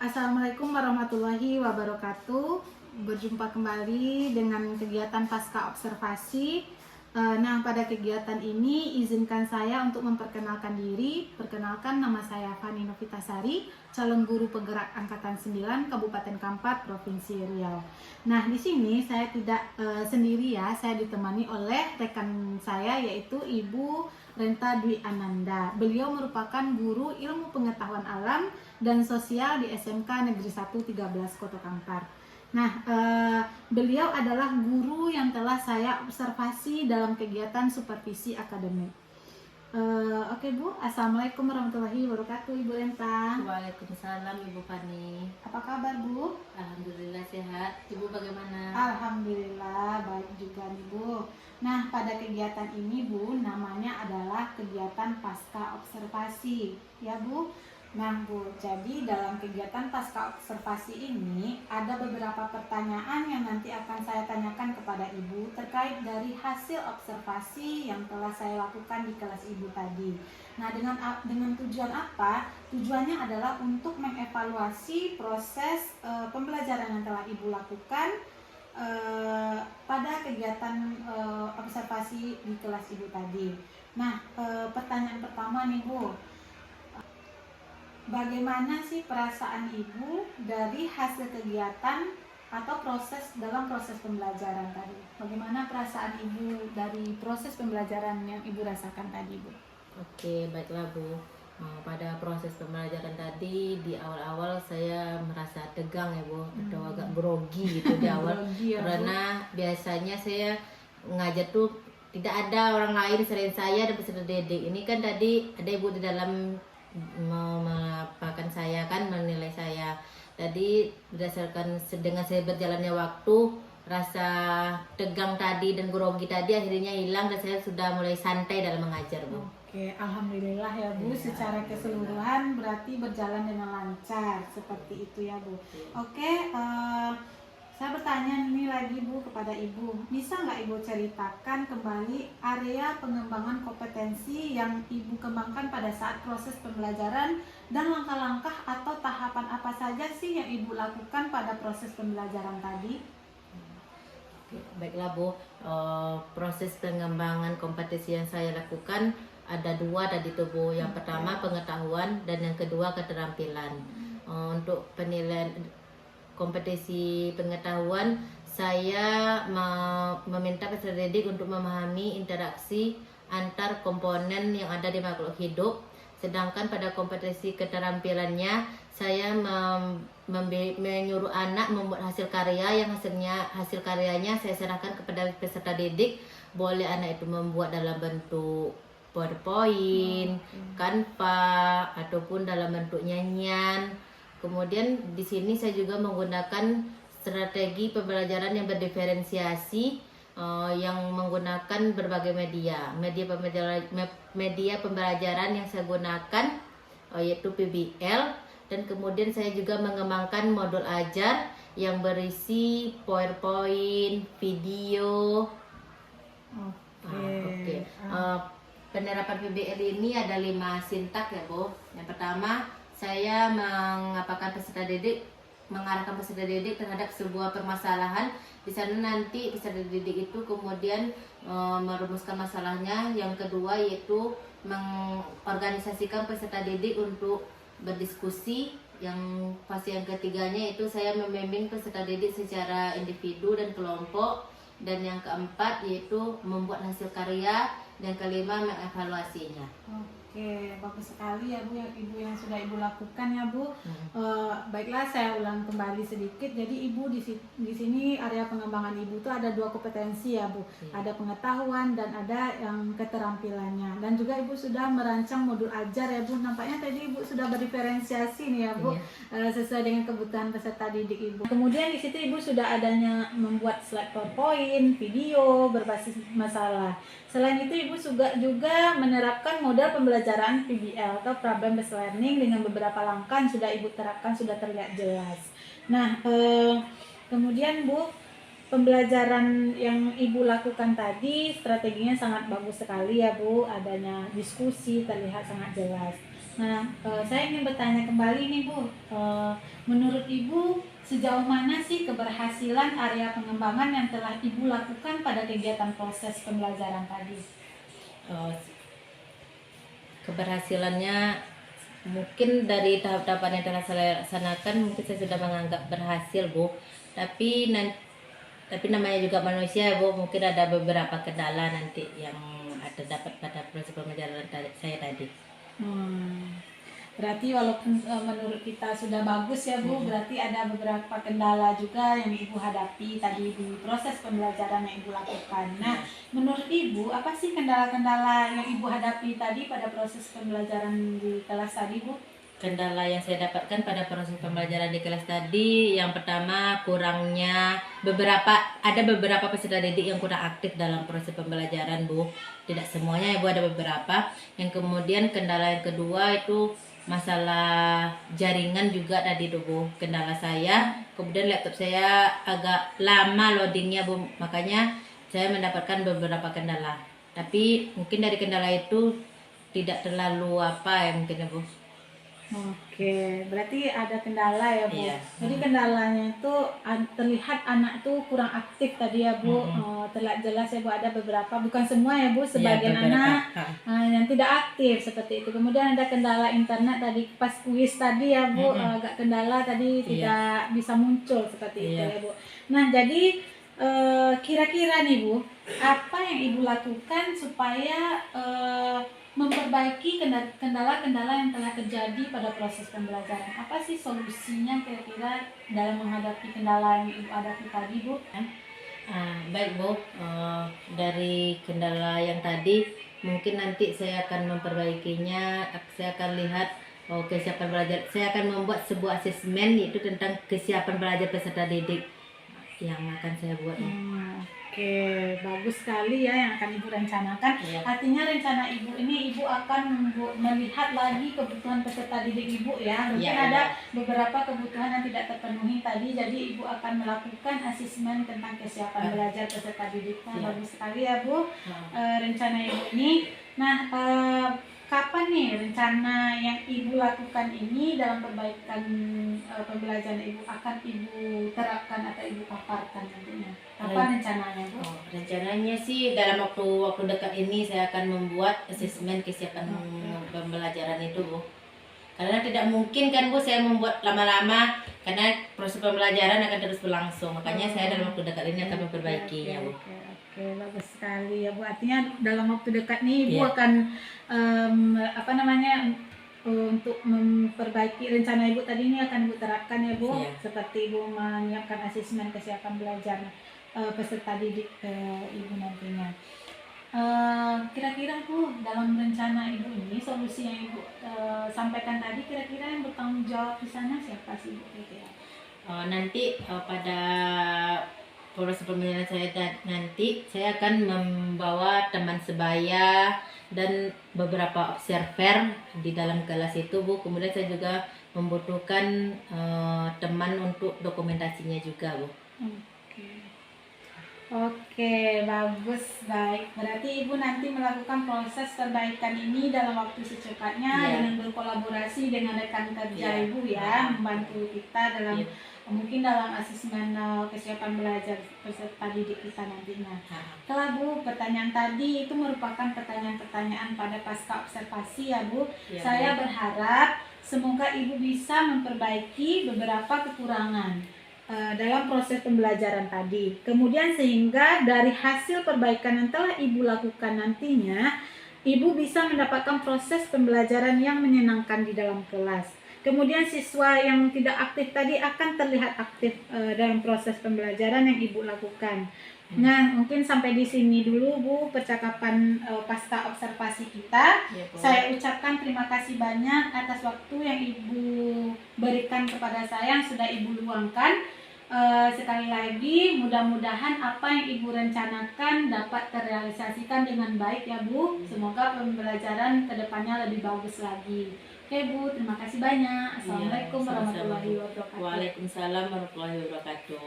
Assalamualaikum warahmatullahi wabarakatuh. Berjumpa kembali dengan kegiatan pasca observasi. Nah, pada kegiatan ini izinkan saya untuk memperkenalkan diri. Perkenalkan, nama saya Fani Novitasari, calon guru penggerak angkatan 9 Kabupaten Kampar, Provinsi Riau. Nah, di sini saya tidak sendiri ya, saya ditemani oleh rekan saya yaitu Ibu Renta Dwi Ananda. Beliau merupakan guru ilmu pengetahuan alam dan sosial di SMK Negeri 1 13 Kota Kampar. Nah, beliau adalah guru yang telah saya observasi dalam kegiatan supervisi akademik. Oke Bu, Assalamualaikum warahmatullahi wabarakatuh Ibu Renta. Waalaikumsalam Ibu Fani. Apa kabar Bu? Alhamdulillah sehat. Ibu bagaimana? Alhamdulillah baik juga nih Bu. Nah, pada kegiatan ini Bu, namanya adalah kegiatan pasca observasi ya Bu. Nah Bu, jadi dalam kegiatan pasca observasi ini ada beberapa pertanyaan yang nanti akan saya tanyakan kepada Ibu terkait dari hasil observasi yang telah saya lakukan di kelas Ibu tadi. Nah, dengan tujuan apa? Tujuannya adalah untuk mengevaluasi proses pembelajaran yang telah Ibu lakukan pada kegiatan observasi di kelas Ibu tadi. Nah, pertanyaan pertama nih Bu. Bagaimana sih perasaan Ibu dari hasil kegiatan atau dalam proses pembelajaran tadi? Bagaimana perasaan Ibu dari proses pembelajaran yang Ibu rasakan tadi, Bu? Oke, baiklah Bu. Pada proses pembelajaran tadi di awal-awal saya merasa tegang ya Bu, atau agak grogi gitu di awal. Grogi ya, Bu? Karena biasanya saya ngajar tuh tidak ada orang lain selain saya dan peserta didik. Ini kan tadi ada Ibu di dalam mengapakan saya kan, menilai saya. Tadi berdasarkan dengan saya berjalannya waktu, rasa tegang tadi dan grogi tadi akhirnya hilang dan saya sudah mulai santai dalam mengajar Bu. Oke, alhamdulillah ya Bu, secara keseluruhan berarti berjalan dengan lancar seperti itu ya Bu. Oke, saya bertanya nih lagi Bu kepada Ibu, bisa nggak Ibu ceritakan kembali area pengembangan kompetensi yang Ibu kembangkan pada saat proses pembelajaran dan langkah-langkah atau tahapan apa saja sih yang Ibu lakukan pada proses pembelajaran tadi? Oke, baiklah Bu, proses pengembangan kompetensi yang saya lakukan ada dua tadi tuh Bu. Yang pertama pengetahuan dan yang kedua keterampilan. Untuk penilaian kompetensi pengetahuan, saya meminta peserta didik untuk memahami interaksi antar komponen yang ada di makhluk hidup. Sedangkan pada kompetensi keterampilannya, saya menyuruh anak membuat hasil karya yang hasil karyanya saya serahkan kepada peserta didik. Boleh anak itu membuat dalam bentuk PowerPoint, Canva, ataupun dalam bentuk nyanyian. Kemudian di sini saya juga menggunakan strategi pembelajaran yang berdiferensiasi, yang menggunakan berbagai media pembelajaran yang saya gunakan yaitu PBL, dan kemudian saya juga mengembangkan modul ajar yang berisi PowerPoint, video. Penerapan PBL ini ada 5 sintak ya Bu. Yang pertama, saya mengarahkan peserta didik terhadap sebuah permasalahan. Di sana nanti peserta didik itu kemudian merumuskan masalahnya. Yang kedua yaitu mengorganisasikan peserta didik untuk berdiskusi. Yang fase yang ketiganya itu saya membimbing peserta didik secara individu dan kelompok. Dan yang keempat yaitu membuat hasil karya. Dan kelima mengevaluasinya. Oke, bagus sekali ya Bu, Ibu yang sudah Ibu lakukan ya Bu. Baiklah, saya ulang kembali sedikit. Jadi Ibu di sini area pengembangan Ibu itu ada 2 kompetensi ya Bu. Ada pengetahuan dan ada yang keterampilannya. Dan juga Ibu sudah merancang modul ajar ya Bu. Nampaknya tadi Ibu sudah berdiferensiasi nih ya Bu, sesuai dengan kebutuhan peserta didik Ibu. Kemudian di situ Ibu sudah adanya membuat slide PowerPoint, video berbasis masalah. Selain itu Ibu juga menerapkan model pembelajaran PBL atau Problem Based Learning dengan beberapa langkah yang sudah Ibu terapkan, sudah terlihat jelas. Nah, kemudian Bu, pembelajaran yang Ibu lakukan tadi strateginya sangat bagus sekali ya Bu, adanya diskusi terlihat sangat jelas. Nah, saya ingin bertanya kembali nih Bu, menurut Ibu sejauh mana sih keberhasilan area pengembangan yang telah Ibu lakukan pada kegiatan proses pembelajaran tadi? Eh, Keberhasilannya mungkin dari tahap-tahapan yang telah saya laksanakan mungkin saya sudah menganggap berhasil Bu, tapi tapi namanya juga manusia ya Bu, mungkin ada beberapa kendala nanti yang ada dapat pada proses pembelajaran saya tadi. Hmm, berarti walaupun menurut kita sudah bagus ya Bu, berarti ada beberapa kendala juga yang Ibu hadapi tadi di proses pembelajaran yang Ibu lakukan. Nah, menurut Ibu apa sih kendala-kendala yang Ibu hadapi tadi pada proses pembelajaran di kelas tadi Bu? Kendala yang saya dapatkan pada proses pembelajaran di kelas tadi, yang pertama kurangnya ada beberapa peserta didik yang kurang aktif dalam proses pembelajaran Bu. Tidak semuanya ya Bu, ada beberapa. Yang kemudian kendala yang kedua itu masalah jaringan juga tadi tuh Bu, kendala saya. Kemudian laptop saya agak lama loadingnya Bu, makanya saya mendapatkan beberapa kendala. Tapi mungkin dari kendala itu tidak terlalu apa ya mungkin ya Bu. Oke, berarti ada kendala ya Bu. Iya. Jadi kendalanya itu terlihat anak tuh kurang aktif tadi ya Bu. Terlihat jelas ya Bu, ada beberapa, bukan semua ya Bu, sebagian anak yang tidak aktif seperti itu. Kemudian ada kendala internet tadi pas kuis tadi ya Bu, agak kendala tadi tidak bisa muncul seperti itu ya Bu. Nah, jadi kira-kira nih Bu, apa yang Ibu lakukan supaya memperbaiki kendala-kendala yang telah terjadi pada proses pembelajaran? Apa sih solusinya kira-kira dalam menghadapi kendala yang Ibu hadapi tadi Bu? Baik Bu, dari kendala yang tadi mungkin nanti saya akan memperbaikinya. Saya akan lihat kesiapan belajar. Saya akan membuat sebuah asesmen yaitu tentang kesiapan belajar peserta didik yang akan saya buat. Oke, bagus sekali ya yang akan Ibu rencanakan. Artinya rencana Ibu ini Ibu akan melihat lagi kebutuhan peserta didik Ibu ya. Mungkin ada beberapa kebutuhan yang tidak terpenuhi tadi, jadi Ibu akan melakukan asesmen tentang kesiapan belajar peserta didik. Bagus sekali ya Bu, rencana Ibu ini. Nah, kapan nih rencana yang Ibu lakukan ini dalam perbaikan pembelajaran Ibu akan Ibu terapkan atau Ibu paparkan nantinya? Kapan rencananya Bu? Rencananya sih dalam waktu dekat ini saya akan membuat asesmen kesiapan pembelajaran itu Bu. Karena tidak mungkin kan Bu saya membuat lama-lama, karena proses pembelajaran akan terus berlangsung. Makanya saya dalam waktu dekat ini akan memperbaikinya Bu. Oke, bagus sekali ya Bu. Artinya dalam waktu dekat nih Ibu akan untuk memperbaiki rencana Ibu tadi ini akan Ibu terapkan ya Bu. Seperti Ibu menyiapkan asesmen kesiapan belajar peserta didik Ibu nantinya. Kira-kira Bu, dalam rencana Ibu ini solusi yang Ibu sampaikan tadi, kira-kira yang bertanggung jawab di sana siapa sih Bu? Nanti pada proses pembelajaran saya nanti saya akan membawa teman sebaya dan beberapa observer di dalam kelas itu Bu. Kemudian saya juga membutuhkan teman untuk dokumentasinya juga Bu. Oke, bagus, baik. Berarti Ibu nanti melakukan proses perbaikan ini dalam waktu secepatnya dengan berkolaborasi dengan rekan kerja Ibu ya, membantu kita dalam mungkin dalam asesmen kesiapan belajar peserta didik kita nantinya. Setelah Bu, pertanyaan tadi itu merupakan pertanyaan-pertanyaan pada pasca observasi ya Bu. Saya berharap semoga Ibu bisa memperbaiki beberapa kekurangan dalam proses pembelajaran tadi. Kemudian sehingga dari hasil perbaikan yang telah Ibu lakukan nantinya, Ibu bisa mendapatkan proses pembelajaran yang menyenangkan di dalam kelas. Kemudian siswa yang tidak aktif tadi akan terlihat aktif dalam proses pembelajaran yang Ibu lakukan. Nah, mungkin sampai di sini dulu Bu percakapan pasca observasi kita. Saya ucapkan terima kasih banyak atas waktu yang Ibu berikan kepada saya, yang sudah Ibu luangkan. Sekali lagi mudah-mudahan apa yang Ibu rencanakan dapat terrealisasikan dengan baik ya Bu. Semoga pembelajaran kedepannya lebih bagus lagi. Oke Bu, terima kasih banyak. Assalamualaikum warahmatullahi wabarakatuh. Waalaikumsalam warahmatullahi wabarakatuh.